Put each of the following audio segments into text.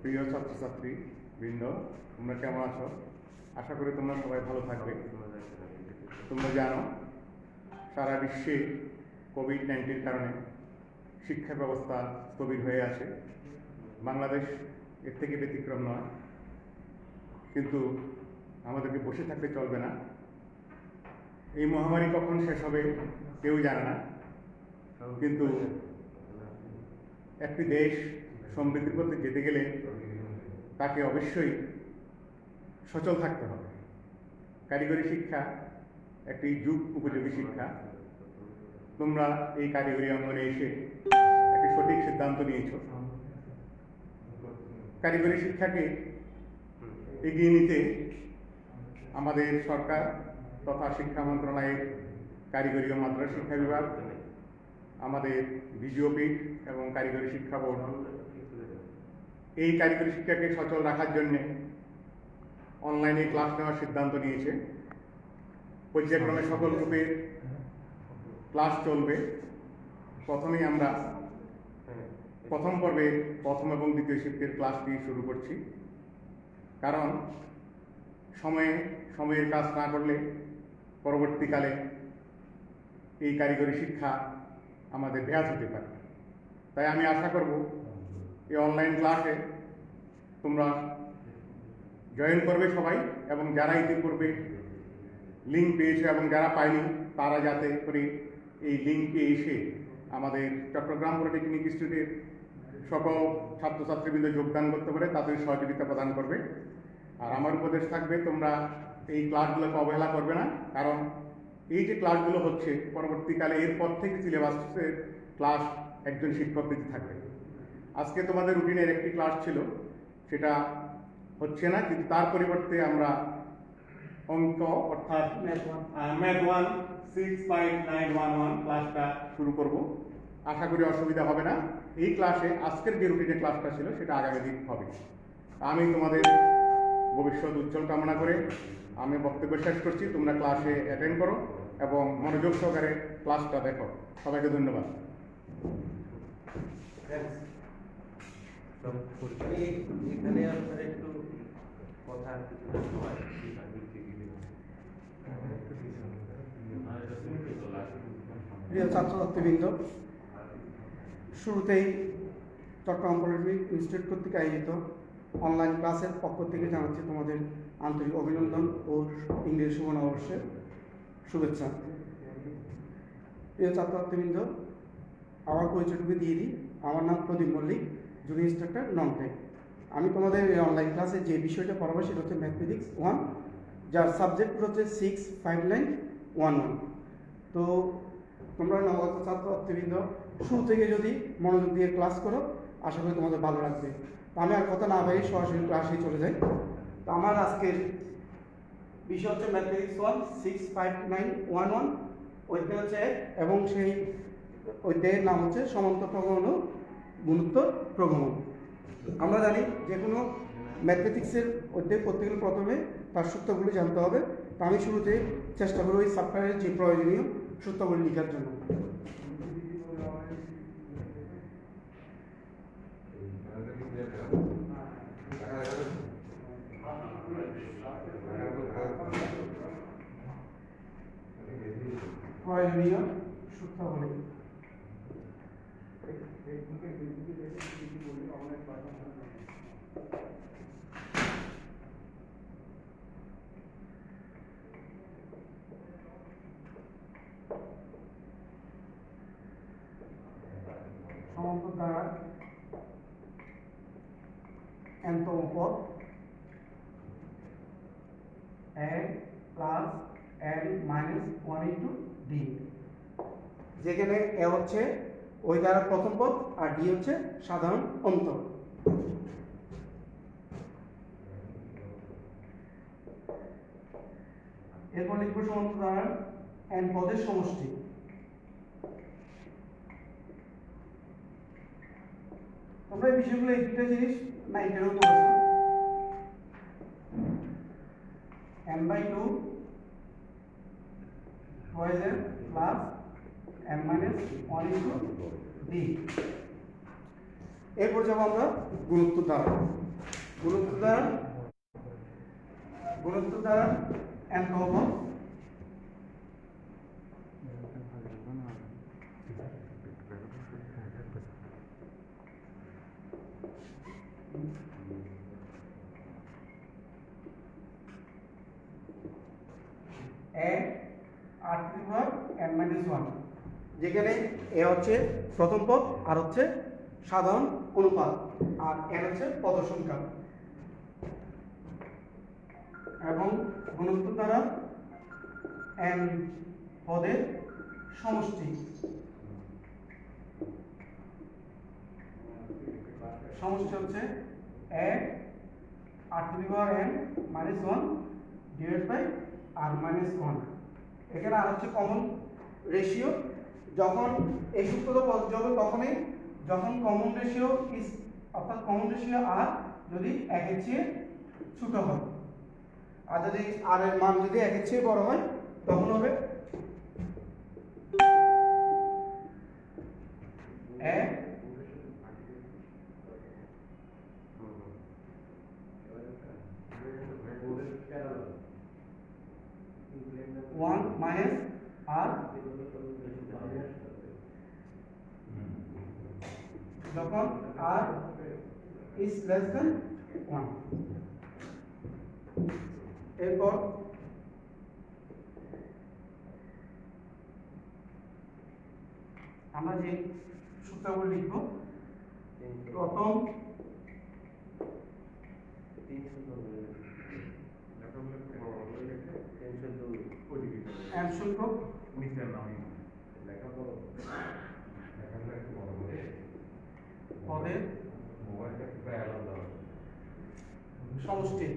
প্রিয় ছাত্রছাত্রী বৃন্দ, তোমরা কেমন আছো? আশা করি তোমরা সবাই ভালো থাকবে। তোমরা জানো সারা বিশ্বে কোভিড-19 কারণে শিক্ষা ব্যবস্থা স্থবির হয়ে আছে। বাংলাদেশ এর থেকে ব্যতিক্রম নয়, কিন্তু আমাদেরকে বসে থাকতে চলবে না। এই মহামারী কখন শেষ হবে কেউ জানে না, কিন্তু একটি দেশ সমৃদ্ধির পথে যেতে গেলে তাকে অবশ্যই সচল থাকতে হবে। কারিগরি শিক্ষা একটি যুগ উপযোগী শিক্ষা। তোমরা এই কারিগরি অঙ্গনে এসে একটি সঠিক সিদ্ধান্ত নিয়েছ। কারিগরি শিক্ষাকে এগিয়ে নিতে আমাদের সরকার তথা শিক্ষা মন্ত্রণালয়ের কারিগরি ও মাদ্রাসা শিক্ষা বিভাগ, আমাদের বিজিওপি এবং কারিগরি শিক্ষা বোর্ড এই কারিগরি শিক্ষাকে সচল রাখার জন্য অনলাইনে ক্লাস নেওয়ার সিদ্ধান্ত নিয়েছে। পর্যায়ক্রমে সকল গ্রুপের ক্লাস চলবে। প্রথমেই আমরা প্রথম পর্বে প্রথম এবং দ্বিতীয় শিফটের ক্লাস দিয়ে শুরু করছি, কারণ সময়ের কাজ না করলে পরবর্তীকালে এই কারিগরি শিক্ষা আমাদের ব্যাহত হতে পারে। তাই আমি আশা করব এই অনলাইন ক্লাসে তোমরা জয়েন করবে সবাই, এবং যারা ইতিপূর্বে লিঙ্ক পেয়েছে এবং যারা পায়নি তারা যাতে করে এই লিঙ্কে এসে আমাদের চট্টগ্রাম পলিটেকনিক ইনস্টিটিউটের সকল ছাত্রছাত্রীবৃন্দ যোগদান করতে পারে, তাদের সহযোগিতা প্রদান করবে। আর আমার উপদেশ থাকবে, তোমরা এই ক্লাসগুলোকে অবহেলা করবে না, কারণ এই যে ক্লাসগুলো হচ্ছে পরবর্তীকালে এরপর থেকে সিলেবাসের ক্লাস একজন শিক্ষক দিতে থাকবে। আজকে তোমাদের রুটিনের একটি ক্লাস ছিল, সেটা হচ্ছে না, কিন্তু তার পরিবর্তে আমরা অঙ্ক অর্থাৎ ম্যাথ 1 6.911 ক্লাসটা শুরু করব। আশা করি অসুবিধা হবে না। এই ক্লাসে আজকের যে রুটিনের ক্লাসটা ছিল সেটা আগামী দিন হবে। আমি তোমাদের ভবিষ্যৎ উজ্জ্বল কামনা করে আমি বক্তব্য শেষ করছি। তোমরা ক্লাসে অ্যাটেন্ড করো এবং মনোযোগ সহকারে ক্লাসটা দেখো। সবাইকে ধন্যবাদ। এখানে আপনার একটু কথা প্রিয় ছাত্রছাত্রীবৃন্দ, শুরুতেই চট্টগ্রাম পলিটেকনিক ইনস্টিটিউট কর্তৃক আয়োজিত অনলাইন ক্লাসের পক্ষ থেকে জানাচ্ছি তোমাদের আন্তরিক অভিনন্দন ও ইংরেজি নববর্ষের শুভেচ্ছা। প্রিয় ছাত্রছাত্রীবৃন্দ, আমার পরিচয়টুকু দিয়ে দিই। আমার নাম প্রদীপ মল্লিক, জুনিয়র ইন্সট্রাক্টর নন-টেক। আমি তোমাদের এই অনলাইন ক্লাসে যে বিষয়টা পড়াবো সেটা হচ্ছে ম্যাথমেটিক্স 1, যার সাবজেক্ট হচ্ছে 65911। তো তোমরা নবগত ছাত্রছাত্রীবৃন্দ শুরু থেকে যদি মনোযোগ দিয়ে ক্লাস করো, আশা করি তোমাদের ভালো লাগবে। তো আমি আর কথা না বাড়িয়ে সরাসরি ক্লাসে চলে যাই। তো আমার আজকের বিষয় হচ্ছে ম্যাথমেটিক্স 1 65911 অধ্যায় হচ্ছে, এবং সেই অধ্যায়ের নাম হচ্ছে সমান্তর প্রগমন ও গুণোত্তর প্রগমন। আমরা জানি যে কোনো ম্যাথমেটিক্সের অধ্যায় করতে গেলে প্রথমে তার সূত্রগুলি জানতে হবে। তো আমি শুরুতে চেষ্টা করব এই চ্যাপ্টারের যে প্রয়োজনীয় সূত্রগুলি লেখার জন্য। প্রয়োজনীয় সূত্রগুলি সমান্তর দ্বারা nতম পদ n plus n minus 1 into D, যেখানে এ হচ্ছে ওই দ্বারা প্রথম পদ আর ডি হচ্ছে সাধারণ অন্তর। এরপর লিখব সমান্তর দ্বারা n পদের সমষ্টি। তোমরা এই বিষয়গুলো এই দুটো জিনিস 9-এও পড়েছো। n/2 poison plus n-1 into d। এরপর যাব আমরা গুণোত্তর দ্বারা। গুণোত্তর দ্বারা n পাবো n-1, যেখানে এ হচ্ছে প্রথম পদ আর হচ্ছে সাধারণ অনুপাত আর n হচ্ছে পদ সংখ্যা এবং গুণোত্তর দ্বারা n পদের সমষ্টি হচ্ছে n-1 divided by r-1। এখানে আর হচ্ছে কমন রেশিও। যখন এই সূত্রটা প্রযোজ্য হবে তখনই যখন কমন রেশিও ইজ অর্থাৎ কমন রেশিও আর যদি 1 এর চেয়ে ছোট হয়, আর যদি আর এর মান যদি 1 এর চেয়ে বড় হয় তখন হবে one minus r যখন r is less than 1। এরপর আমরা যে সূত্রগুলো লিখব, প্রথম n সংখ্যক পদের সমষ্টি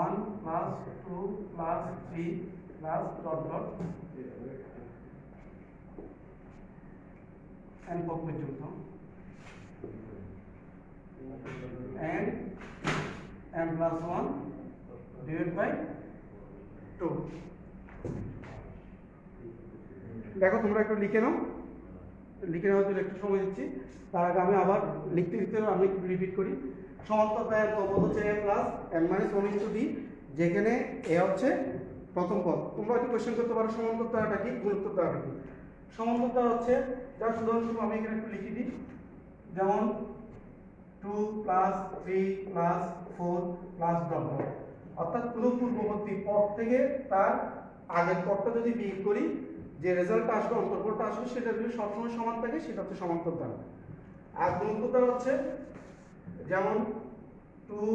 1 plus 2 plus 3 plus dot dot n পদ পর্যন্ত n plus 1 divided by 2। দেখো তোমরা একটু লিখে নাও, লিখে নেওয়ার জন্য একটু সময় দিচ্ছি। তার আগে আমি আবার লিখতে আমি একটু রিপিট করি। সমান্তরাল পদ হচ্ছে a প্লাস n-1 d, যেখানে a হচ্ছে প্রথম পদ। তোমরা একটু কোশ্চেন করতে পারো সমান্তরাল দ্বারাটা কি, গুণোত্তর দ্বারাটা কি। সমান্তরাল দ্বারা হচ্ছে যার উদাহরণস্বরূপ আমি এখানে একটু লিখে দিই, যেমন 2 plus 3 plus 4 plus dot dot, অর্থাৎ পুরো পূর্ববর্তী পদ থেকে তার আগের পদটা যদি বিয়োগ করি যে রেজাল্টটা আসবে, অন্তর্পদটা আসবে, সেটা যদি সবসময় সমান থাকে সেটা হচ্ছে সমান্তরাল দ্বারা। আর গুণোত্তর দ্বারা হচ্ছে যেমন 2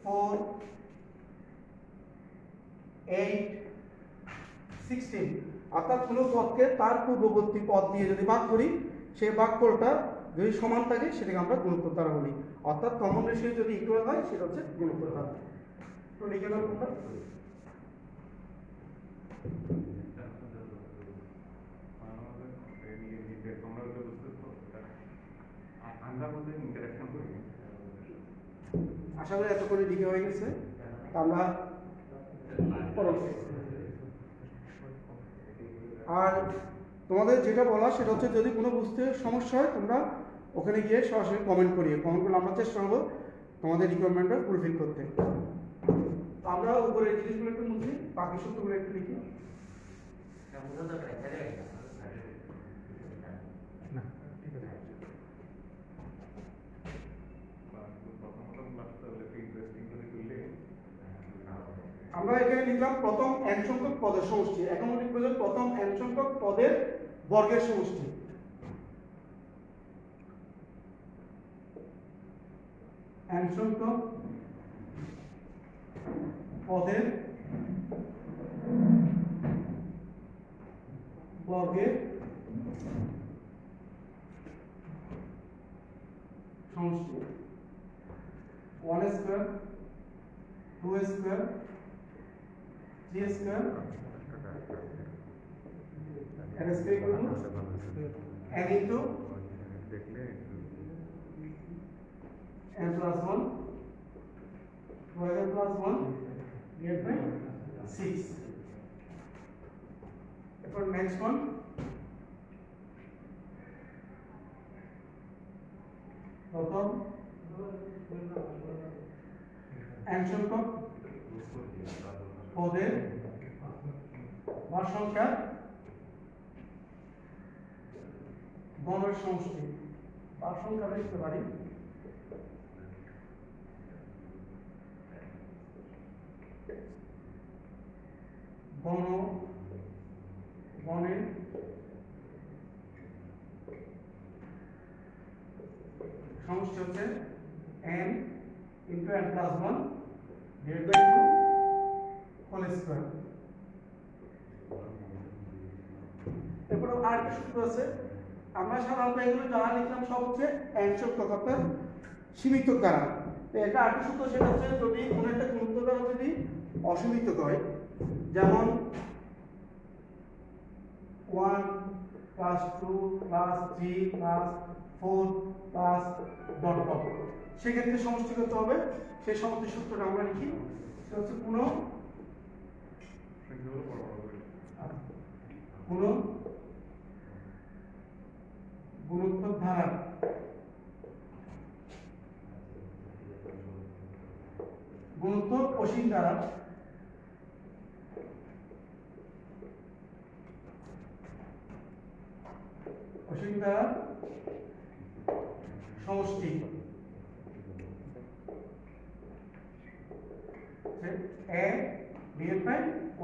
4 8 16, অর্থাৎ কোনো পদকে তার পূর্ববর্তী পদ দিয়ে যদি ভাগ করি সেই ভাগফলটা যদি সমান থাকে সেটাকে আমরা গুণোত্তর দ্বারা বলি। অর্থাৎ কমন রেশিও যদি ইকুয়াল হয় সেটা হচ্ছে গুণোত্তর দ্বারা। তো লিখে নাও তোমরা। আশা করি এত করে লিখে হয়ে গেছে। আমরা আর তোমাদের যেটা বলা সেটা হচ্ছে যদি কোনো বুঝতে সমস্যা হয় তোমরা ওখানে গিয়ে সরাসরি কমেন্ট করলে আমরা চেষ্টা করবো তোমাদের রিকোয়ারমেন্টটা ফুলফিল করতে। আমরা উপরে জিনিসগুলো একটু মুছি, বাকি সূত্রগুলো একটু লিখি। আমরা এখানে লিখলাম প্রথম n সংখ্যক পদের সমষ্টি, এখন লিখব যে প্রথম n সংখ্যক পদের বর্গের সমষ্টি। n সংখ্যক পদের বর্গের সমষ্টি 1 square 2 square 3 square n square equal to n into n plus 1 2n plus 1 divided by 6। এরপর নেক্সট ওয়ান, প্রথম n সংখ্যক পদের বা সংখ্যা গণের সমষ্টি বা সংখ্যা লিখতে পারি গণের সমষ্টি হচ্ছে n into n plus 1 divided by 2 whole square। এরপরে আরেকটা সূত্র আছে, আমরা সাধারণত এগুলো যারা লিখলাম সব হচ্ছে n সংখ্যক অর্থাৎ সীমিত দ্বারা। তো এটা আরেকটা সূত্র, সেটা হচ্ছে যদি কোনো একটা গুণিত দ্বারা যদি অসীমিত হয়, যেমন 1 plus 2 plus 3 plus 4 plus dot dot, সেক্ষেত্রে সমষ্টি করতে হবে। সেই সমষ্টি সূত্রটা আমরা লিখি, সেটা হচ্ছে কোনো গুণোত্তর ধারা গুণোত্তর অসীম দ্বারা সমষ্টি a divided by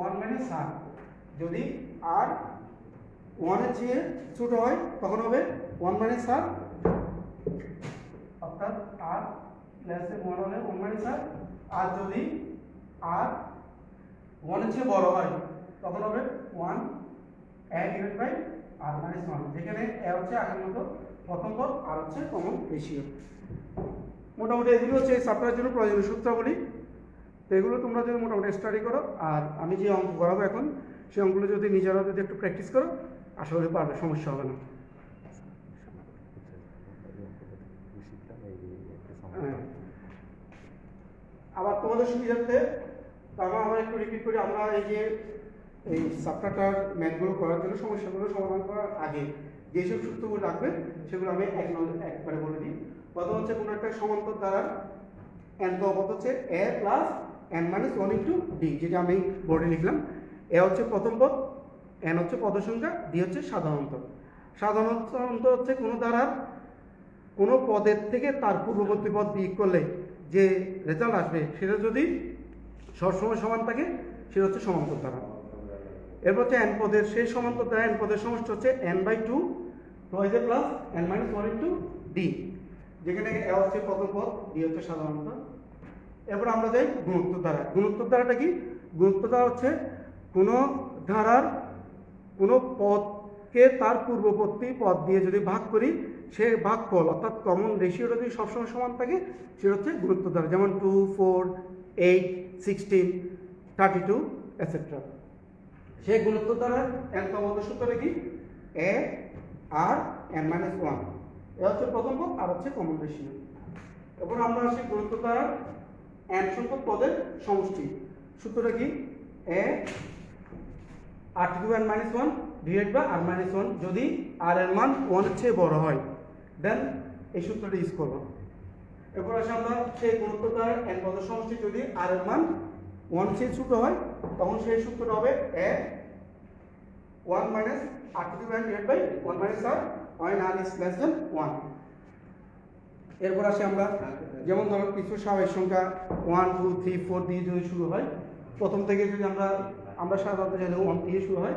1 minus r। যদি r 1 এর চেয়ে ছোট হয় তখন হবে 1 minus r, অর্থাৎ r less than 1 হলে 1 minus r। আর যদি r 1 এর চেয়ে বড় হয় তখন হবে 1 a divided by r minus 1, যেখানে a হচ্ছে আগের মতো প্রথম পদ, আর হচ্ছে কমন রেশিও। মোটামুটি এগুলো হচ্ছে এই চ্যাপ্টারের জন্য প্রয়োজনীয় সূত্রাবলী। তো এগুলো তোমরা যদি মোটামুটি স্টাডি করো, আর আমি যে অঙ্ক করাবো এখন সেই অঙ্কগুলো যদি নিজেরা যদি একটু প্র্যাকটিস করো, আশা করি পারবে, সমস্যা হবে না। আবার তোমাদের সুবিধার্থে তারপর আমরা একটু রিপিট করি, আমরা এই যে এই চ্যাপ্টারটার ম্যাথগুলো করার জন্য সমস্যাগুলো সমাধান করার আগে যেসব সূত্রগুলো রাখবে সেগুলো আমি একবারে বলে দিই। প্রথম হচ্ছে কোনো একটা সমান্তর দ্বারা n তো পদ হচ্ছে a plus n minus 1 into D, যেটা আমি বোর্ডে লিখলাম। a হচ্ছে প্রথম পদ, n হচ্ছে পদ সংখ্যা, d হচ্ছে সাধারণত। সাধারণত হচ্ছে কোনো দ্বারা কোনো পদের থেকে তার পূর্ববর্তী পদ বিয়োগ করলে যে রেজাল্ট আসবে সেটা যদি সবসময় সমান থাকে সেটা হচ্ছে সমান্তর দ্বারা। এরপর হচ্ছে n পদের সেই সমান্তর দ্বারা n পদের সমষ্টি হচ্ছে n/2 twice a plus n minus 1 into D, যেখানে a হচ্ছে প্রথম পদ, d হচ্ছে সাধারণত। এরপর আমরা যাই গুণোত্তর ধারা। গুণোত্তর ধারাটা কি? গুণোত্তর ধারা হচ্ছে কোনো ধারার কোনো পদকে তার পূর্ববর্তী পদ দিয়ে যদি ভাগ করি, সে ভাগফল অর্থাৎ কমন রেশিওটা যদি সবসময় সমান থাকে সেটা হচ্ছে গুণোত্তর ধারা, যেমন 2, 4, 8, 16, 32 এটসেট্রা। সেই গুণোত্তর ধারার n-তম সূত্রটা কি? a r n-1, এ হচ্ছে প্রথম পদ, আর হচ্ছে কমন রেশিও। এরপর আমরা আসি গুণোত্তর ধারার n সংখ্যক পদের সমষ্টি। সূত্রটা কি? a r to the n-1 divided by r-1, যদি r এর মান 1 এর চেয়ে বড় হয় দেন এই সূত্রটা ইউজ করব। এরপর আসি আমরা সেই গুণোত্তর ধারার n পদের সমষ্টি যদি r এর মান 1 চেয়ে ছোট হয় তখন সেই সূত্রটা হবে a 1 minus r to the n divided by 1 minus r when r is less than 1। এরপর আসি আমরা, যেমন ধরো কিছু স্বাভাবিক সংখ্যা 1, 2, 3, 4 দিয়ে যদি শুরু হয়, প্রথম থেকে যদি আমরা সাধারণত জানি 1 দিয়ে শুরু হয়,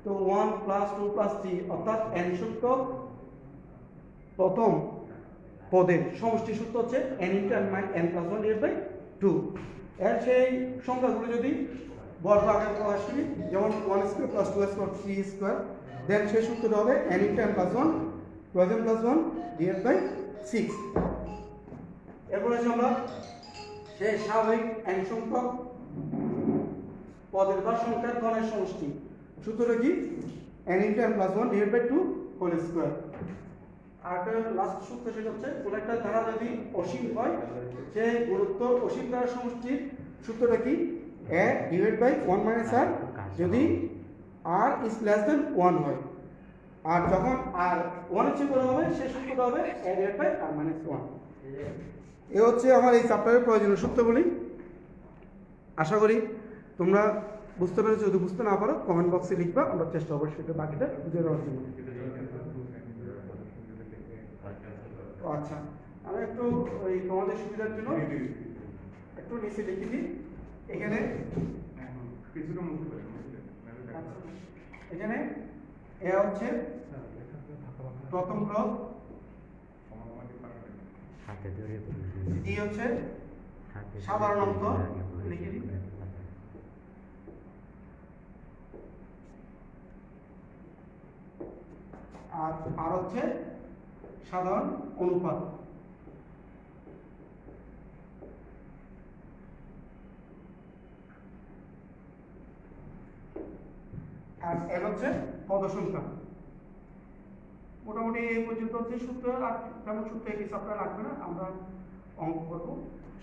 তো 1 প্লাস 2 প্লাস 3 অর্থাৎ n সংখ্যক প্রথম পদের সমষ্টি সূত্র হচ্ছে n into n plus 1 divided by 2। এর সেই সংখ্যাগুলো যদি বর্গ আকারে প্রকাশ করি, যেমন 1 স্কয়ার প্লাস 2 স্কয়ার 3 স্কয়ার, দেন সেই সূত্রটা হবে n into n plus 1 plus n plus 1 divided by 6। এরপর আসি আমরা সেই স্বাভাবিক n সংখ্যক পদের বা সংখ্যার গণের সমষ্টি। সূত্রটা কি? n into n plus 1 divided by 2 whole square। আর লাস্ট সূত্র সেটা হচ্ছে কোন একটা ধারা যদি অসীম হয়, সেই গুণোত্তর অসীম ধারার সমষ্টির সূত্রটা কি? a divided by 1 minus r যদি r is less than 1 হয়। আর যখন আর 1 এর চেয়ে বড় হবে সে সূত্রটা হবে a divide by r minus 1। A হচ্ছে আমার এই চ্যাপ্টারের প্রয়োজনীয় সূত্রগুলি। আশা করি তোমরা বুঝতে পেরেছো। যদি বুঝতে না পারো কমেন্ট বক্সে লিখবা, আমরা চেষ্টা করবো সেটা বাকিটা বুঝে দেওয়ার জন্য। আচ্ছা, আমি একটু ওই তোমাদের সুবিধার জন্য একটু নিচে লিখে দিই। এখানে কিছুটা মুখে বলে এখানে এ হচ্ছে প্রথম ক্রস, ডি হচ্ছে সাধারণ অঙ্ক লিখে দিই, আর হচ্ছে সাধারণ অনুপাত। আর এর হচ্ছে পদ সংখ্যা। মোটামুটি এই পর্যন্ত হচ্ছে সূত্র। আর তেমন সূত্র এই চ্যাপ্টার লাগবে না, আমরা অঙ্ক করবো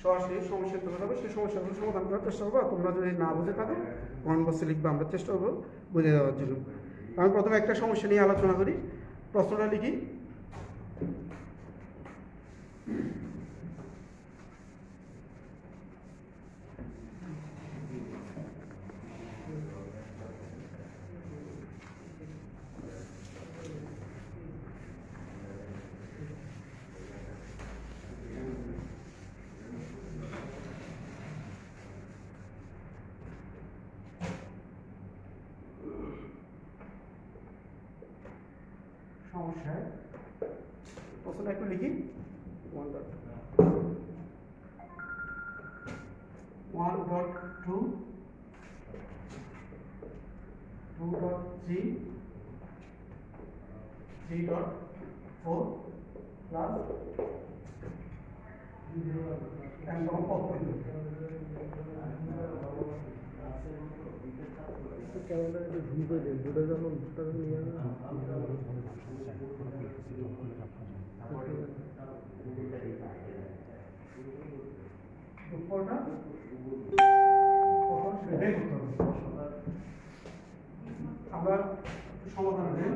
সরাসরি সমস্যা তৈরি হবে, সেই সমস্যাগুলো সমাধান করার চেষ্টা করবো। তোমরা যদি না বুঝে থাকো কমেন্ট বক্সে লিখবে, আমরা চেষ্টা করবো বুঝে দেওয়ার জন্য। আমি প্রথমে একটা সমস্যা নিয়ে আলোচনা করি। প্রশ্নটা লিখি, সমস্যায় প্রশ্নটা একটু লিখি। 1.2 2.3 3.4 প্লাস একদম আমরা সমাধান দেই।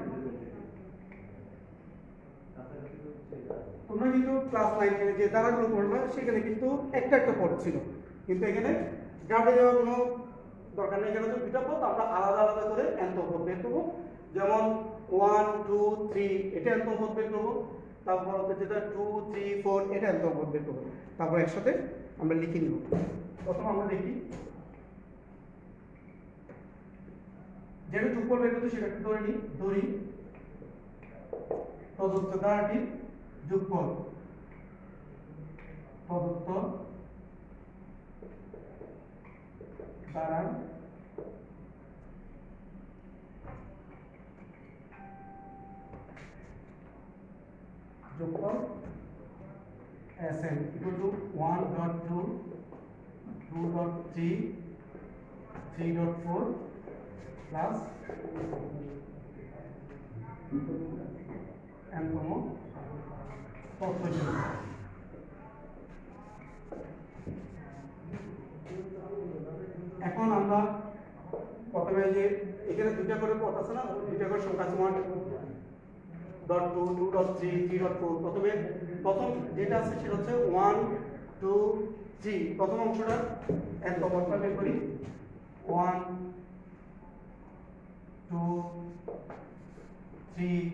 তোমরা কিন্তু ক্লাস 9 যে ধারাগুলো পড়বে সেখানে কিন্তু একটা একটা পদ ছিল, কিন্তু এখানে গ্রাফে যাওয়ার কোনো দরকার নেই। এখানে তো দুটা পদ, আমরা আলাদা আলাদা করে এনতম পদ বের করবো। যেমন 1 2 3 এটা এনতম পদ বের করবো, তারপর হচ্ছে যেটা 2 3 4 এটা এনতম পদ বের করবো। তারপর একসাথে আমরা লিখে নিব। প্রথম আমরা দেখি যেটা যোগফল বের করতে সেটা একটু ধরে নিই। ধরি প্রদত্ত ধারাটির যোগফল, প্রদত্ত ধারার যোগফল Sn equal to 1.2 2.3 3.4 plus এনতম পদ্ধতি। এখন আমরা প্রথমে যে এখানে দুইটা করে পদ আছে না, দুইটা করে সংখ্যা আছে 1.2 2.3 3.4। প্রথমে প্রথম যেটা আছে সেটা হচ্ছে 1 2 3। প্রথম অংশটা এত পদটা বের করি। 1 2 3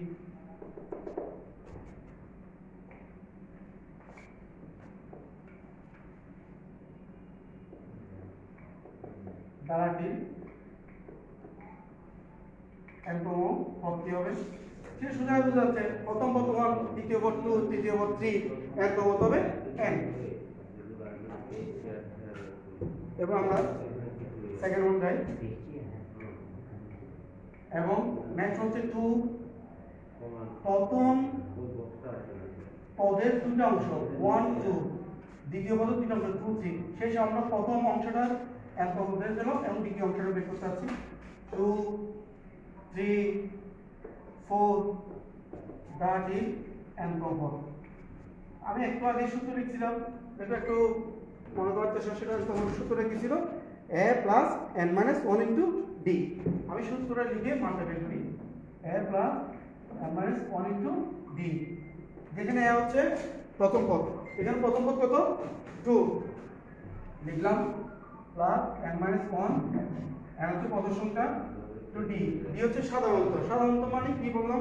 ধারাটি এনতম পদ কি হবে সে সোজা বোঝা যাচ্ছে। প্রথম পদ 1, দ্বিতীয় পদ 2, তৃতীয় পদ 3, এনতম পদ হবে n। এবার আমরা সেকেন্ড ওয়ান যাই, এবং নেক্সট হচ্ছে 2। প্রথম পদের দুটো অংশ 1 2, দ্বিতীয় পদের দুটো অংশ 2 3। শেষে আমরা প্রথম অংশটার এনতম বের দিলাম এবং দ্বিতীয় অংশটা বের করতে যাচ্ছি। 2 3 4 that is এনতম পদ। আমি একটু আগে সূত্র লিখছিলাম, এটা একটু মনে করার চেষ্টা, সেটা তোমার সূত্রটা কি ছিল? a plus n minus 1 into d। আমি সূত্রটা লিখে মানটা বের করি। a plus n minus 1 into d, যেখানে a হচ্ছে প্রথম পদ, এখানে প্রথম পদ কত 2 লিখলাম প্লাস n minus 1, n হচ্ছে পদ সংখ্যা টু d, d হচ্ছে সাধারণত মানে কি বললাম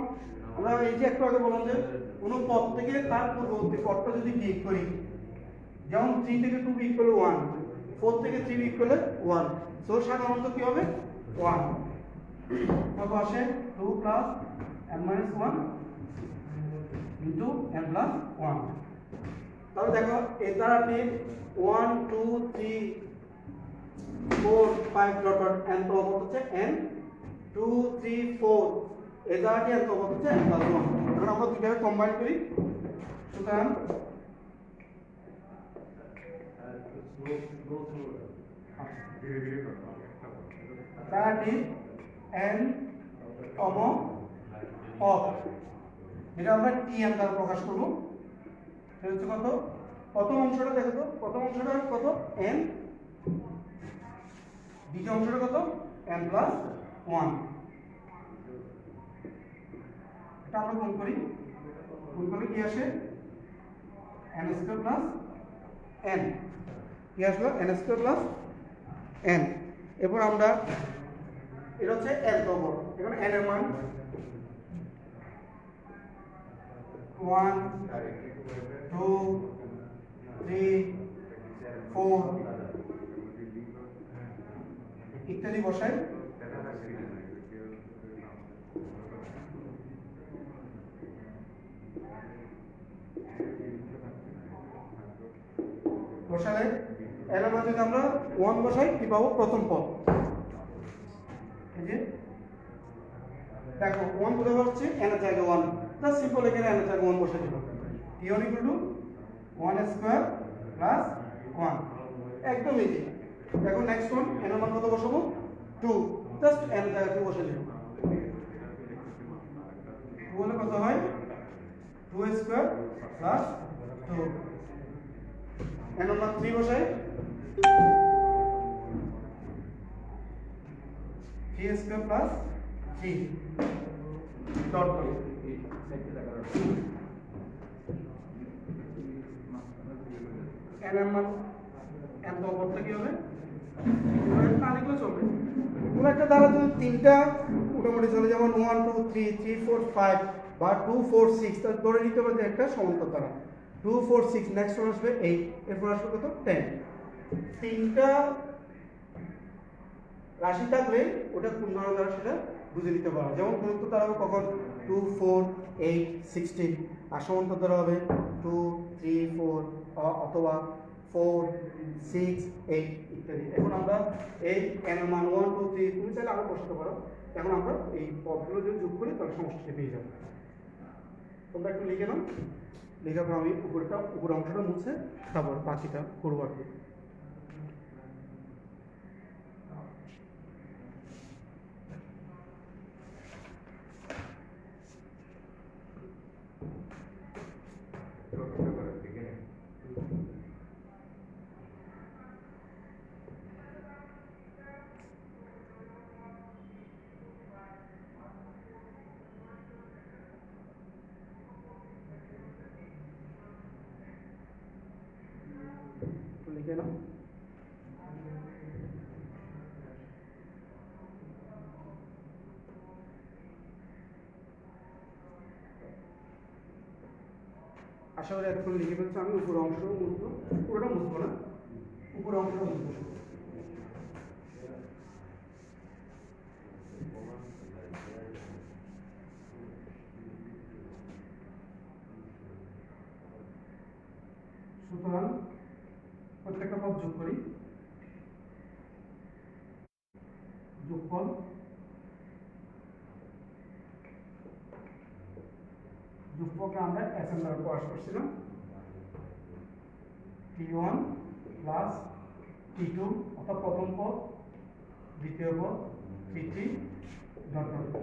আমরা, এই যে একটু আগে বললাম যে কোনো পদ থেকে তার পূর্ববর্তী পদটা যদি বিয়োগ করি, যেমন 3 থেকে 2 বিয়োগ করলে 1, 4 থেকে 3 বিয়োগ করলে 1, সো সাধারণত কি হবে 1, কত আসে 2 plus n minus 1 into n plus 1। তাহলে দেখো এর দ্বারাটি 1 2 3 4 5 ডট ডট n তো হচ্ছে n 2 3 4, এর দ্বারাটি n তো হচ্ছে n প্লাস 1। এখন আমরা দুইটাকে কম্বাইন করি, সুতরাং ধীরে ধীরে করতে হবে। দ্বারাটি n তম পদ, যেটা আমরা tn দ্বারা প্রকাশ করব, সেটা হচ্ছে কত, প্রথম অংশটা দেখো তো, প্রথম অংশটা কত n, দ্বিতীয় অংশটা কত n প্লাস 1। এটা আমরা গুণ করি, গুণ করলে কি আসে n স্কয়ার প্লাস n, কি আসলো n স্কয়ার প্লাস n। এরপর আমরা এটা হচ্ছে n তম পদ, এখন n এর মান 1 2 3 4 ইত্যাদি বসাই। বসালে এর মধ্যে যদি আমরা 1 বসাই কি পাবো, প্রথম পদ, এই যে দেখো 1 কোথায় বসছে n এর জায়গায় 1, জাস্ট সিম্পল এখানে n এর জায়গায় 1 বসে দিলাম, t1 equal to 1 square plus 1, একদম ইজি। এখন নেক্সট ওয়ান n এর মান কত বসাবো 2, জাস্ট n এর জায়গায় 2 বসে দিলাম, 2 হলে কত হয় 2 স্কয়ার প্লাস 2, n এর মান 3 বসাই 3 square plus 3 dot dot, n এর মান n তো করতে কি হবে, না লিখলে চলবে, কোন একটা দ্বারা যদি তিনটা মোটামুটি চলে, যেমন 1 2 3 3 4 5 বা 2 4 6, তার ধরে নিতে হবে যে একটা সমান্তর দ্বারা 2 4 6, নেক্সট ওয়ান আসবে 8, এরপর আসবে কত 10, তিনটা রাশি থাকলে ওটা কোন ধরনের দ্বারা সেটা বুঝে নিতে পারো, যেমন গুণিত দ্বারা হবে কখন 2 4 8 16, আর সমান্তর দ্বারা হবে 2 3 4 অথবা 4 6 8 ইত্যাদি। এখন আমরা এই n এর মান 1 2 3 তুমি চাইলে আরো বসাতে পারো, এখন আমরা এই পদগুলো যদি যোগ করি তাহলে সমষ্টিটা পেয়ে যাবো। তোমরা একটু লিখে নাও, লেখার পর আমি উপর অংশটা মুছে তারপর বাকিটা করবো আর কি। লিখে নাও, আশা করি এখন লিখে ফেলছি। আমি উপর অংশ মুছবো, পুরোটা মুছবো না, উপর অংশটা মুছবো। সুতরাং প্রত্যেকটা পদ যোগ করি, যোগফল যোগফলকে আমরা এস এর দ্বারা প্রকাশ করছিলাম, t1 প্লাস t2 অর্থাৎ প্রথম পদ, দ্বিতীয় পদ t3 ডট ডট।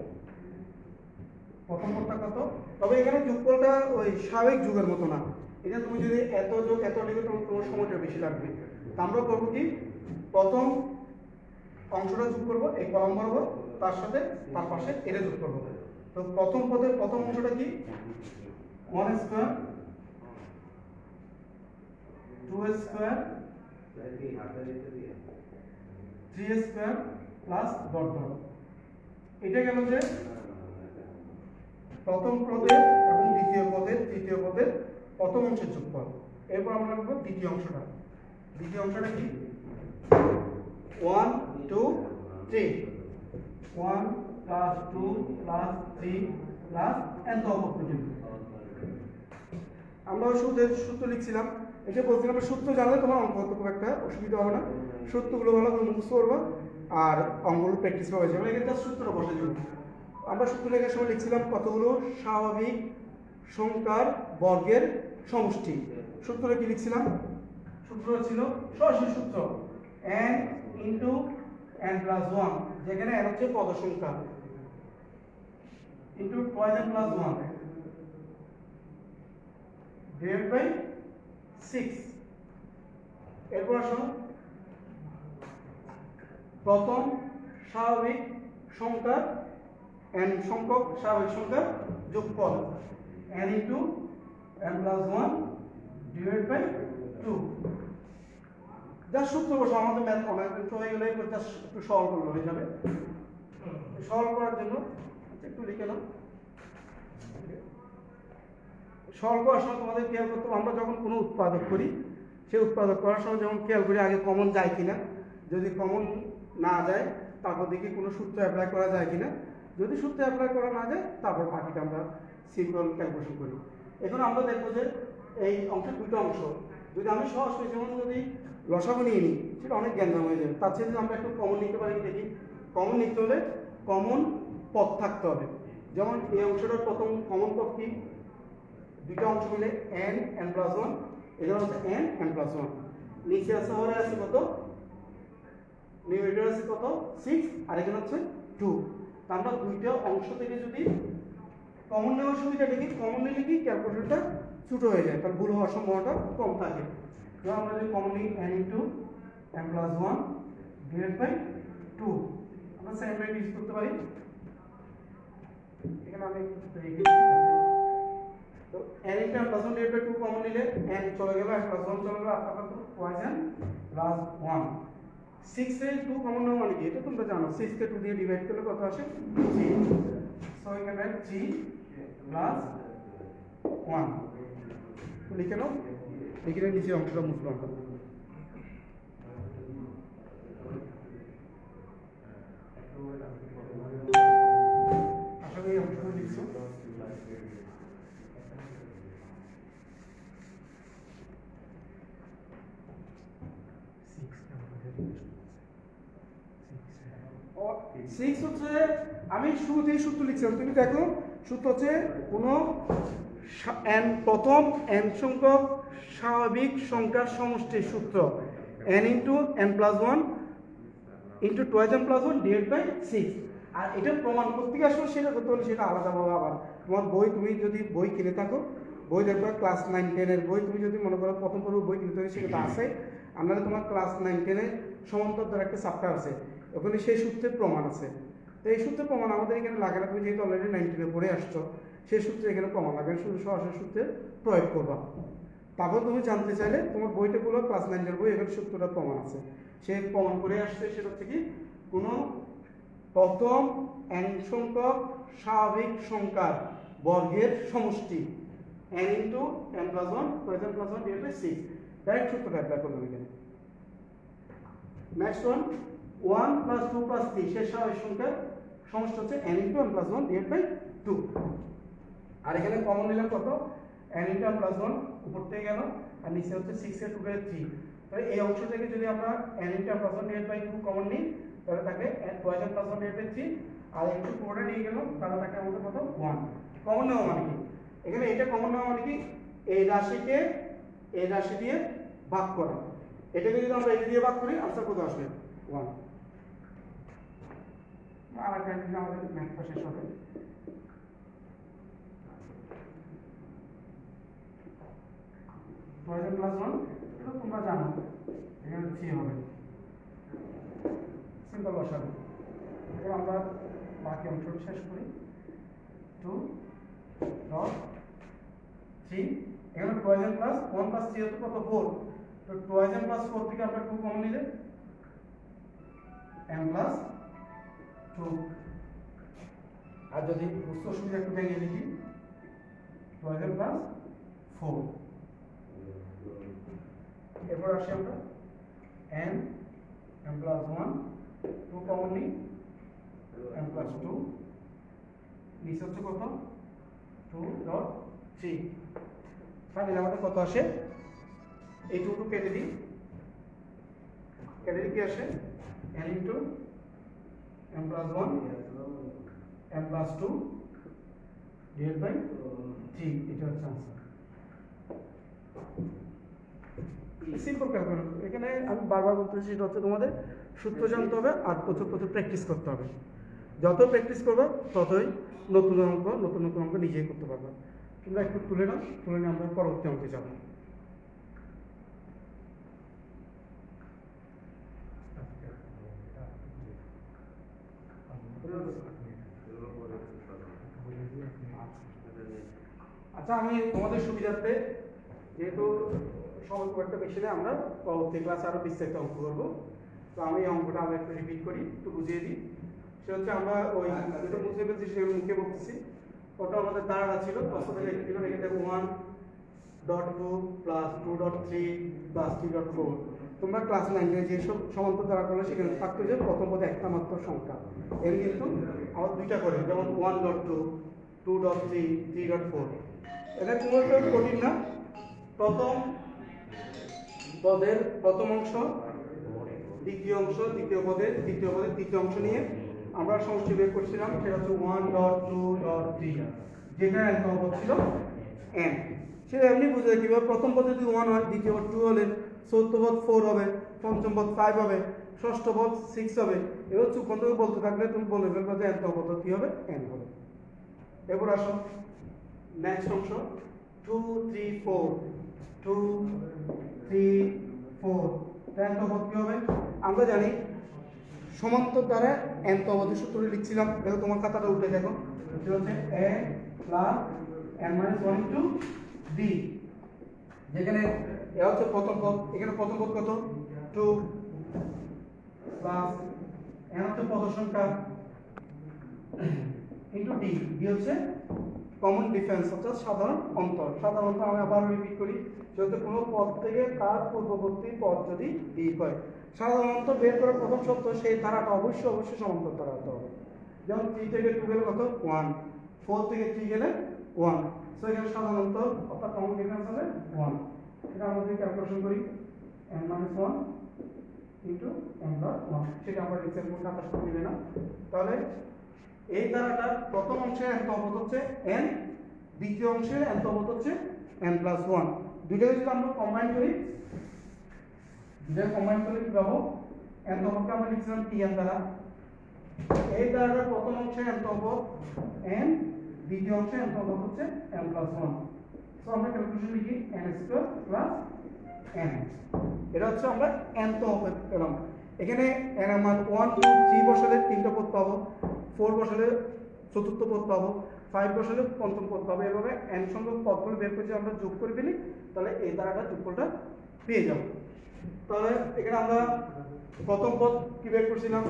প্রথম পদটা কত, তবে এখানে যোগফলটা ওই স্বাভাবিক যুগের মতো না, এটা তুমি যদি এত যোগ এত লিখে তোমার সময়টা বেশি লাগবে। তা আমরা করবো কি, প্রথম অংশটা যোগ করবো এই কলম বরাবর, তার সাথে তার পাশে এটা যোগ করবো, তো প্রথম পদের প্রথম অংশটা কি 1 square 2 square 3 square plus dot dot. এটা গেল যে প্রথম পদের এবং দ্বিতীয় পদের তৃতীয় পদের প্রথম অংশের যোগফল। এরপর আমরা লিখব দ্বিতীয় অংশটা। দ্বিতীয় অংশটা কি 1 2 3 1 প্লাস 2 প্লাস 3 প্লাস n পর্যন্ত। আমরা সূত্র লিখছিলাম, এটা বলছিলাম সূত্র জানলে তোমার অঙ্ক করতে খুব একটা অসুবিধা হবে না, সূত্রগুলো ভালো করে মুখস্থ করবা আর অঙ্কগুলো প্র্যাকটিস করা হয়ে যাবে। এখানে সূত্রটা বসে যাবে। আমরা সূত্র লেখার সময় লিখছিলাম কতগুলো স্বাভাবিক সংখ্যার বর্গের সমষ্টি। সূত্রটা কি লিখছিলাম? সূত্রটা ছিল সরাসরি সূত্র n ইন্টু n প্লাস 1, যেখানে n হচ্ছে পদ সংখ্যা, into twice n plus 1 divide by 6। এরপর আসো প্রথম স্বাভাবিক সংখ্যা n সংখ্যক স্বাভাবিক সংখ্যার যোগফল n into n plus 1 divide by 2। যা সূত্র বসে আমাদের ম্যাথ অনেক হয়ে গেলে একটু সরল করলে হয়ে যাবে। সরল করার জন্য একটু লিখে নাও। সরল করার সময় তোমাদের খেয়াল করতে হবে, আমরা যখন কোনো উৎপাদক করি সেই উৎপাদক করার সময় যেমন খেয়াল করি আগে কমন যায় কিনা, যদি কমন না যায় তারপর দেখি কোনো সূত্র অ্যাপ্লাই করা যায় কিনা, যদি সূত্র অ্যাপ্লাই করা না যায় তারপর বাকিটা আমরা সিম্পল ক্যালকুলেশন করি। এখন আমরা দেখবো যে এই অংশের দুটো অংশ যদি আমি সহজ যেমন যদি লসাগু নিয়ে নিই সেটা অনেক জ্ঞানদাম হয়ে যাবে। তার চেয়ে আমরা একটু কমন নিতে পারি, দেখি কমন নিতে হলে কমন পদ থাকতে হবে। যেমন এই অংশটার প্রথম কমন পদ কি, দুটো অংশ মিলে n n প্লাস 1, এখানে হচ্ছে n n প্লাস 1, নিচে আছে হরে আছে কত, নিউমেরেটর আছে কত 6 আর এখানে হচ্ছে 2। তা আমরা দুইটা অংশ থেকে যদি কমন নেওয়ার সুবিধা দেখি, কমন নিলে কি ক্যালকুলেটরটা ছোট হয়ে যায়, তার ভুল হওয়ার সম্ভাবনাটা কম থাকে। যেমন আমরা যদি কমন নিই n into n plus 1 divide by 2, আমরা সেম রেট ইউজ করতে পারি। এখানে আমি রেখে তো n into n plus 1 divide by 2 common নিলে n চলে গেল, n প্লাস 1 চলে গেল, আর কত টুয়াইস n প্লাস 1। 6 এর 2 কমন নেওয়া মানে কি এটা তোমরা জানো, 6 কে 2 দিয়ে ডিভাইড করলে কত আসে 3। সো এখানে 3 প্লাস 1 লিখে নাও। এখানে নিচে অংশটা মুছলাম। আসলে এই অংশটা লিখছো হচ্ছে, আমি শুরুতেই সূত্র লিখছিলাম, তুমি দেখো সূত্র হচ্ছে কোনো প্রথম n সংখ্যক স্বাভাবিক সংখ্যার সমষ্টির সূত্র n into n plus 1 into twice n plus 1 divide by 6। আর এটা প্রমাণ করতে গিয়ে আসলে সেটা করতে হলে সেটা আলাদাভাবে আবার তোমার বই, তুমি যদি বই কিনে থাকো, বই দেখবে ক্লাস 9 10 এর বই, তুমি যদি মনে করো প্রথম পর্ব বই কিনতে হবে সেটা আছে, আর নাহলে তোমার ক্লাস 9 10 এর সমান্তরাল একটা চ্যাপ্টার আছে, ওখানে সেই সূত্রের প্রমাণ আছে। তো এই সূত্রের প্রমাণ আমাদের এখানে লাগে না, তুমি যেহেতু অলরেডি 9 এ পড়ে আসছো সেই সূত্রে এখানে প্রমাণ লাগে, শুধু সরাসরি সূত্রে প্রয়োগ করবা। তারপর তুমি জানতে চাইলে তোমার বইটা পুরো ক্লাস 9 এর বই, এখানে সূত্রটা প্রমাণ আছে, সে প্রমাণ করে আসছে। সেটা হচ্ছে কি কোনো প্রথম n সংখ্যক স্বাভাবিক সংখ্যার বর্গের সমষ্টি n into n plus 1 twice n plus 1 divide by 6, direct সূত্রটা অ্যাপ্লাই করলাম এখানে। নেক্সট ওয়ান 1 প্লাস 2 প্লাস 3 শেষ স্বাভাবিক সংখ্যার সমষ্টি হচ্ছে n into n plus 1 divide by 2। আর এখানে কমন নিলাম কত, n ইন্টু n প্লাস 1 উপর থেকে গেল, আর নিচে হচ্ছে 6 এর 2 বাই 3। তাহলে এই অংশ থেকে যদি আমরা n into n plus 1 divide by 2 common নিই তাহলে থাকে twice n plus 1 divide by 3, আর একটু পুরোটা নিয়ে গেল তাহলে থাকে আমাদের কত 1। কমন নেওয়া মানে কি, এখানে এটা কমন নেওয়া মানে কি এই রাশিকে এই রাশি দিয়ে ভাগ করা, এটাকে যদি আমরা এটা দিয়ে ভাগ করি আনসার কত আসবে 1। আর একটা জিনিস আমাদের ম্যাথটা শেষ হবে। টুয়াইস n প্লাস 1 এটা তোমরা জানো, এখানে 3 হবে, সিম্পল বসাবো। এখন আমরা বাকি অংশটা শেষ করি। 2 ডট 3 এখানে 2n প্লাস 1 প্লাস 3 হতো কত 4 তো 2n প্লাস 4 থেকে আমরা 2 কমন নিলে n প্লাস 2 আর যদি বুঝতে অসুবিধা একটু ভেঙে লিখি 2n প্লাস 4 এরপর আসি আমরা n প্লাস 1 2 কমন নিই n প্লাস 2 নিচে হচ্ছে কত 2 ডট 3 ফাইনালি আমাদের কত আসে এই 2 কেটে দিই কি আসে n into m plus 1 m plus 2 divide by 3 এটা হচ্ছে आंसर সিম্পল ক্যালকুলেশন এখানে আমি বারবার বলতেছি সেটা হচ্ছে তোমাদের সূত্র জানতে হবে আর প্রচুর প্র্যাকটিস করতে হবে যত প্র্যাকটিস করবে ততই নতুন অঙ্ক নিজেই করতে পারবে তোমরা একটু তুলে নিয়ে আমরা পরবর্তী অঙ্কে যাব আচ্ছা আমি তোমাদের সুবিধার্থে যেহেতু সময় খুব একটা বেশি নেই আমরা পরবর্তী ক্লাসে আরো বিস্তারিত অঙ্ক করবো তো আমি এই অঙ্কটা আবার একটু রিপিট করি একটু বুঝিয়ে দিই সেটা হচ্ছে আমরা ওই যেটা বুঝতে পেরেছি সেটা মুখে বলতেছি ওটা আমাদের দ্বারা ছিল প্রশ্নটা লিখে দিলাম এখানে 1.2 প্লাস 2.3 প্লাস 3.4 তোমরা ক্লাস 9 যে সব সমান্তর দ্বারা করলে সেখানে থাকতো যে প্রথম পদে একটা মাত্র সংখ্যা এর কিন্তু আবার দুইটা করে যেমন 1.2 2.3 3.4 এটা কোনো কঠিন না প্রথম পদের প্রথম অংশ দ্বিতীয় অংশ দ্বিতীয় পদের তৃতীয় অংশ নিয়ে আমরা সমষ্টি বের করছিলাম সেটা হচ্ছে 1.2.3 যেখানে n পদ ছিল n সেটা এমনি বুঝে কিভাবে প্রথম পদে যদি 1 হয় দ্বিতীয় পদ 2 হলে চতুর্থ পদ 4 হবে পঞ্চম পদ 5 হবে ষষ্ঠ পদ 6 হবে এবার চুপন থেকে বলতে থাকলে তুমি বলে ফেলবে যে n পদ কি হবে n হবে এরপর আসো নেক্সট অংশ 2 3 4 2 3 4 n পদ কি হবে আমরা জানি সমান্তর দ্বারা n পদের সূত্রটি লিখছিলাম দেখো তোমার খাতাটা উল্টে দেখো এটা হচ্ছে a plus n - 1 into b যেখানে এ হচ্ছে প্রথম পদ এখানে প্রথম পদ কত 2 প্লাস n হচ্ছে পদ সংখ্যা ইনটু d d হচ্ছে কমন ডিফারেন্স অর্থাৎ সাধারণ অন্তর সাধারণত আমি আবার রিপিট করি যদি কোনো পদ থেকে তার পূর্ববর্তী পদ যদি বিয়োগ হয় সাধারণত বের করার প্রথম শর্ত সেই ধারাটা অবশ্যই সমান্তর ধারা হতে হবে যেমন 3 থেকে 2 গেলে কত 1 4 থেকে 3 গেলে 1 সো এখানে সাধারণত অর্থাৎ কমন ডিফারেন্স হবে 1 এটা আমরা যদি ক্যালকুলেশন করি n - 1 ইনটু n + 1 সেটা আমরা লিখতে পারবো খাতা শুরু দিবে না তাহলে এই ধারাটার প্রথম অংশের n পদ হচ্ছে n দ্বিতীয় অংশের n পদ হচ্ছে n + 1 দুইটাকে যদি আমরা কম্বাইন করি কি পাবো n পদকে আমরা লিখছিলাম tn দ্বারা এই ধারাটার প্রথম অংশের n পদ n দ্বিতীয় অংশের n পদ হচ্ছে n + 1 সো আমরা ক্যালকুলেশন লিখি n² + n এটা হচ্ছে আমরা n পদ পেলাম এখানে n এর মান 1 2 3 বসালে তিনটা পদ পাবো 4 বসালে চতুর্থ পদ পাবো 5 বসালে পঞ্চম পদ পাবো এভাবে n সংখ্যক পদগুলো বের করে আমরা যোগ করে ফেলি তাহলে এই দ্বারাটা যোগফলটা পেয়ে যাব তাহলে এখানে আমরা প্রথম পদ কি বের করছিলাম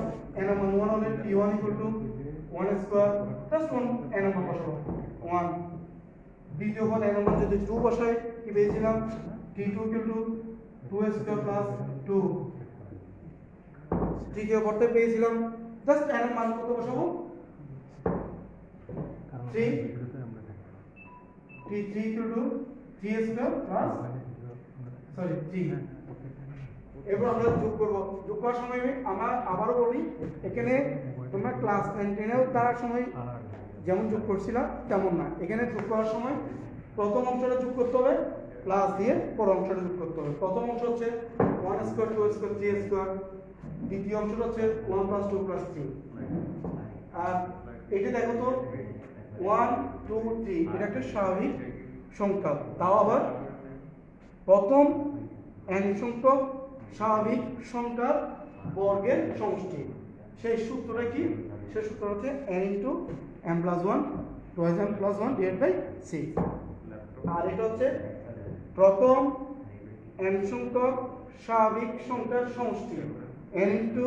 n এর মান 1 হলে t1 = 1² + 1 n এর মান বসাবো 1 দ্বিতীয় পদ n এর মান যদি 2 বসাই কি পেয়েছিলাম t2 = 2² + 2 তৃতীয় পদে পেয়েছিলাম জাস্ট n এর মান কত বসাবো 3 t3 = 3² সরি 3 এবার আমরা যোগ করব যোগ করার সময় আমরা আবারও বলি এখানে তোমরা ক্লাস 9 10 তার সময় যেমন যোগ করছিলা তেমন না এখানে যোগ করার সময় প্রথম অংশটা যোগ করতে হবে প্লাস দিয়ে পরের অংশটা যোগ করতে হবে প্রথম অংশ হচ্ছে 1² 2² 3² দ্বিতীয় অংশটা হচ্ছে 1 + 2 + 3 আর এটা দেখো তো 1 2 3 এটা একটা স্বাভাবিক সংখ্যা তাও আবার প্রথম n সংখ্যক স্বাভাবিক সংখ্যার বর্গের সমষ্টি সেই সূত্রটা কি সেই সূত্র হচ্ছে n * m + 1 2n plus 1 divided by 6 আর এটা হচ্ছে প্রথম n সংখ্যক স্বাভাবিক সংখ্যার সমষ্টি n into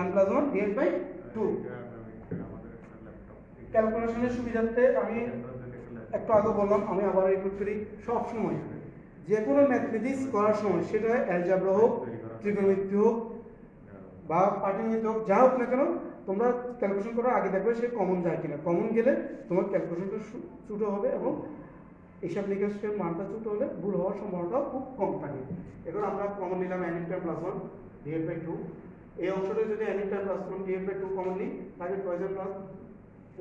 n plus 1 divided by 2 ক্যালকুলেশনের সুবিধার্থে আমি একটু আগে বললাম, আমি আবার রিপিট করি, সব সময় যে কোনো ম্যাথমেটিক্স করার সময় সেটা অ্যালজেব্রা হোক, ত্রিকোণমিতি হোক বা পাটিগণিত হোক, যা হোক না কেন, তোমরা ক্যালকুলেশন করার আগে দেখবে সে কমন যায় কিনা। কমন গেলে তোমার ক্যালকুলেশনটা ছোটো হবে এবং হিসাব নিকাশের মানটা ছোটো হলে ভুল হওয়ার সম্ভাবনাটাও খুব কম থাকে। এখন আমরা কমন নিলাম n into n plus 1 divided by 2। এই অংশটা যদি n into n plus 1 divided by 2 common নিই তাহলে 2n plus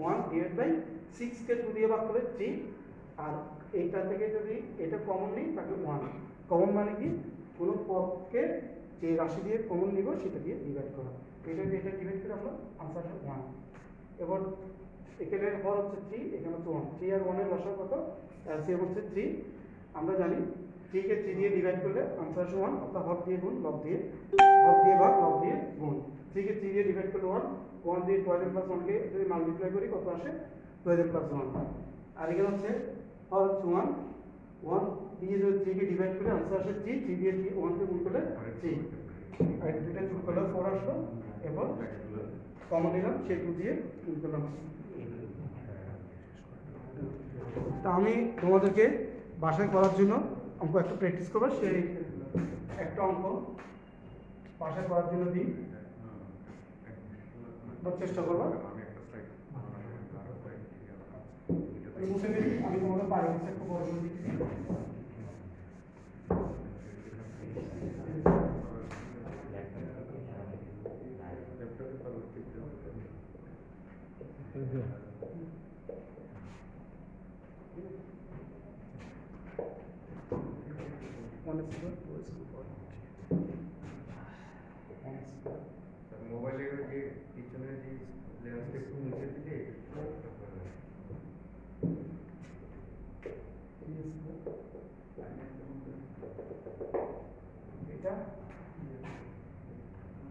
1 divided by 6 কে 2 দিয়ে ভাগ করলে 3, আর এইটা থেকে যদি এটা কমন নিই তাহলে 1। কমন মানে কি, কোনো পদকে যে রাশি দিয়ে কমন নিব সেটা দিয়ে ডিভাইড করা, এটা দিয়ে এটা ডিভাইড করে আমরা আনসার 1। এবার এখানে হর হচ্ছে 3, এখানে হচ্ছে 1, 3 আর 1 এর লসাগু কত, এলসিএম হচ্ছে 3। আমরা জানি 3 কে 3 দিয়ে ডিভাইড করলে আনসার 1, অর্থাৎ হর দিয়ে গুণ, লব দিয়ে, হর দিয়ে ভাগ, লব দিয়ে গুণ। 3 কে 3 দিয়ে ডিভাইড করলে 1, 1 দিয়ে 2n plus 1 কে যদি মাল্টিপ্লাই করি কত আসে, 2n plus 1। আর এখানে হচ্ছে হর হচ্ছে 1, 1 দিয়ে যদি 3 কে ডিভাইড করলে আনসার আসে 3, 3 দিয়ে 1 কে গুণ করলে 3, আর দুটো যোগ করলে 4 আসলো। এরপর কমন নিলাম, সেই 2 দিয়ে গুণ করলাম। তা আমি তোমাদেরকে বাসায় করার জন্য অঙ্ক একটা প্র্যাকটিস করবো, সেই একটা অঙ্ক বাসায় করার জন্য দিই, চেষ্টা করবো। আমি তোমাদের বাইরে একটু বড় করে দিচ্ছি। মোবাইলের যে পিছনের যে লেন্সটা একটু মুছে দিলে এটা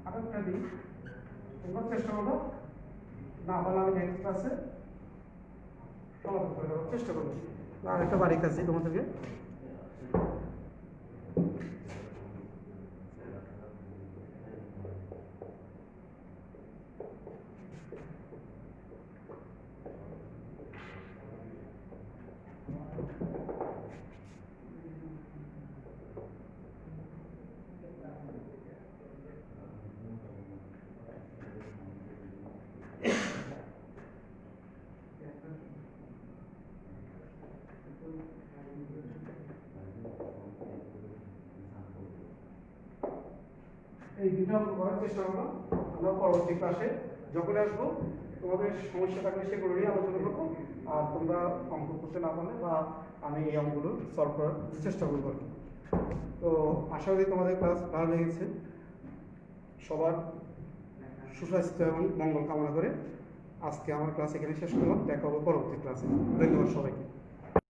আরেকটা দিই, তোমরা চেষ্টা করবো, না বলে আমি নেক্সট ক্লাসে সমাধান করে দেওয়ার চেষ্টা করবো। আর একটা বাড়ির কাছে তোমাদেরকে এই দুটো আমরা করার চেষ্টা করবো। আমরা পরবর্তী ক্লাসে যখন আসবো তোমাদের সমস্যা থাকলে সেগুলো নিয়ে আলোচনা করবো, আর তোমরা অঙ্ক করতে না পারলে বা আমি এই অঙ্কগুলো সলভ করার চেষ্টা করবো। তো আশা করি তোমাদের ক্লাস ভালো লেগেছে। সবার সুস্বাস্থ্য এবং মঙ্গল কামনা করে আজকে আমার ক্লাস এখানে শেষ করলাম। দেখা হবে পরবর্তী ক্লাসে। ধন্যবাদ সবাইকে।